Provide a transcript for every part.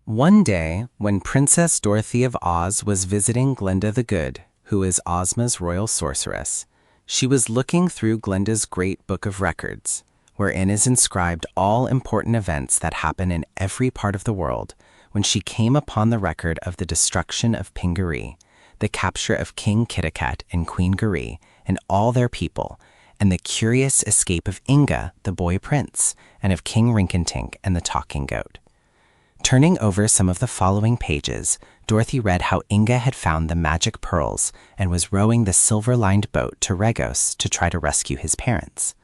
One day, when Princess Dorothy of Oz was visiting Glinda the Good, who is Ozma's royal sorceress, she was looking through Glinda's great book of records, wherein is inscribed all important events that happen in every part of the world, when she came upon the record of the destruction of Pingaree, the capture of King Kitticat and Queen Garee and all their people, and the curious escape of Inga, the boy prince, and of King Rinkitink and the talking goat. Turning over some of the following pages, Dorothy read how Inga had found the magic pearls and was rowing the silver-lined boat to Regos to try to rescue his parents.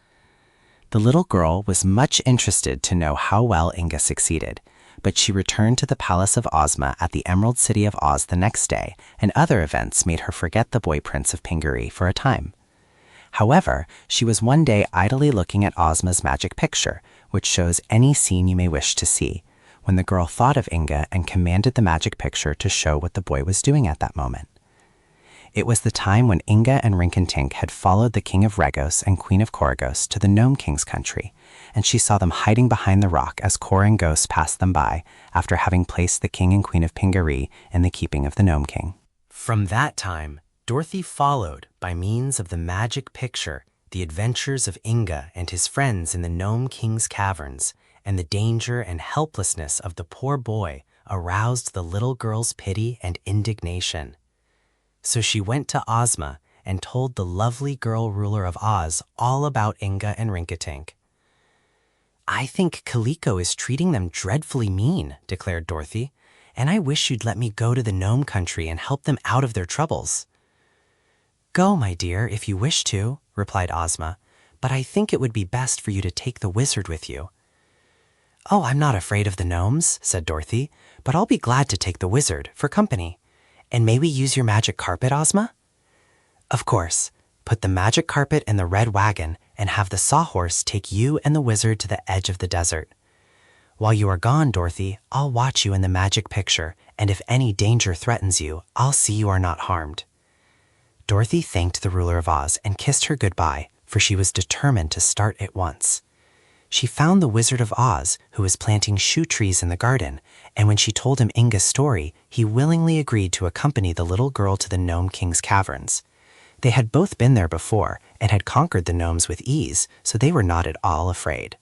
The little girl was much interested to know how well Inga succeeded, but she returned to the palace of Ozma at the Emerald City of Oz the next day, and other events made her forget the boy prince of Pingaree for a time. However, she was one day idly looking at Ozma's magic picture, which shows any scene you may wish to see, when the girl thought of Inga and commanded the magic picture to show what the boy was doing at that moment. It was the time when Inga and Rinkitink had followed the King of Regos and Queen of Koragos to the Gnome King's country, and she saw them hiding behind the rock as Kor and Ghost passed them by after having placed the King and Queen of Pingaree in the keeping of the Gnome King. From that time, Dorothy followed, by means of the magic picture, the adventures of Inga and his friends in the Gnome King's caverns, and the danger and helplessness of the poor boy aroused the little girl's pity and indignation. So she went to Ozma and told the lovely girl ruler of Oz all about Inga and Rinkitink. "I think Kaliko is treating them dreadfully mean," declared Dorothy, "and I wish you'd let me go to the gnome country and help them out of their troubles." "Go, my dear, if you wish to," replied Ozma, "but I think it would be best for you to take the wizard with you." "Oh, I'm not afraid of the gnomes," said Dorothy, "but I'll be glad to take the wizard for company. And may we use your magic carpet, Ozma?" "Of course. Put the magic carpet in the red wagon and have the sawhorse take you and the wizard to the edge of the desert. While you are gone, Dorothy, I'll watch you in the magic picture, and if any danger threatens you, I'll see you are not harmed." Dorothy thanked the ruler of Oz and kissed her goodbye, for she was determined to start at once. She found the Wizard of Oz, who was planting shoe trees in the garden, and when she told him Inga's story, he willingly agreed to accompany the little girl to the Gnome King's caverns. They had both been there before and had conquered the gnomes with ease, so they were not at all afraid.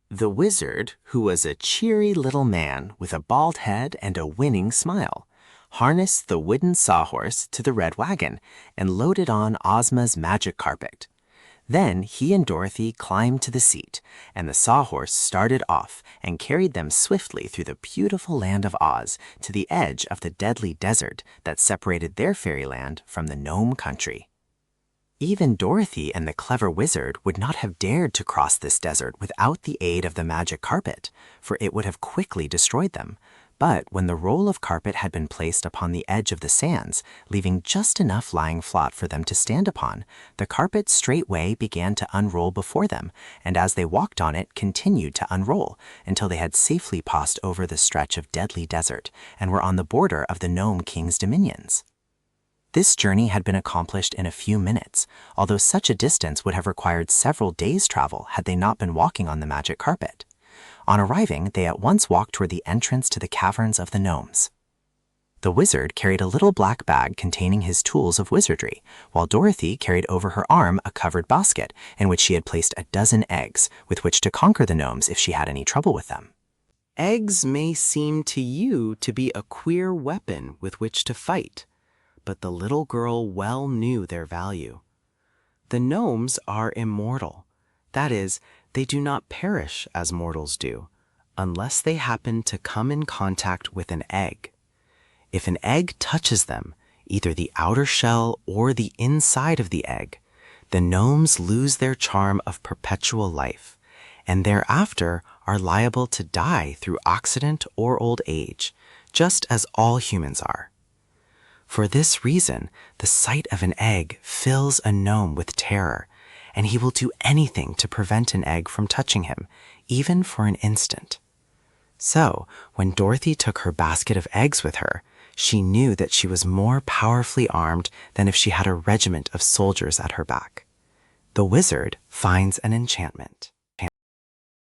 The wizard, who was a cheery little man with a bald head and a winning smile, harnessed the wooden sawhorse to the red wagon and loaded on Ozma's magic carpet. Then he and Dorothy climbed to the seat, and the sawhorse started off and carried them swiftly through the beautiful land of Oz to the edge of the deadly desert that separated their fairyland from the gnome country. Even Dorothy and the clever wizard would not have dared to cross this desert without the aid of the magic carpet, for it would have quickly destroyed them. But when the roll of carpet had been placed upon the edge of the sands, leaving just enough lying flat for them to stand upon, the carpet straightway began to unroll before them, and as they walked on it, continued to unroll, until they had safely passed over the stretch of deadly desert, and were on the border of the Gnome King's dominions. This journey had been accomplished in a few minutes, although such a distance would have required several days' travel had they not been walking on the magic carpet. On arriving, they at once walked toward the entrance to the caverns of the gnomes. The wizard carried a little black bag containing his tools of wizardry, while Dorothy carried over her arm a covered basket in which she had placed a dozen eggs with which to conquer the gnomes if she had any trouble with them. Eggs may seem to you to be a queer weapon with which to fight, but the little girl well knew their value. The gnomes are immortal. That is, they do not perish as mortals do, unless they happen to come in contact with an egg. If an egg touches them, either the outer shell or the inside of the egg, the gnomes lose their charm of perpetual life, and thereafter are liable to die through accident or old age, just as all humans are. For this reason, the sight of an egg fills a gnome with terror, and he will do anything to prevent an egg from touching him, even for an instant. So, when Dorothy took her basket of eggs with her, she knew that she was more powerfully armed than if she had a regiment of soldiers at her back. The wizard finds an enchantment.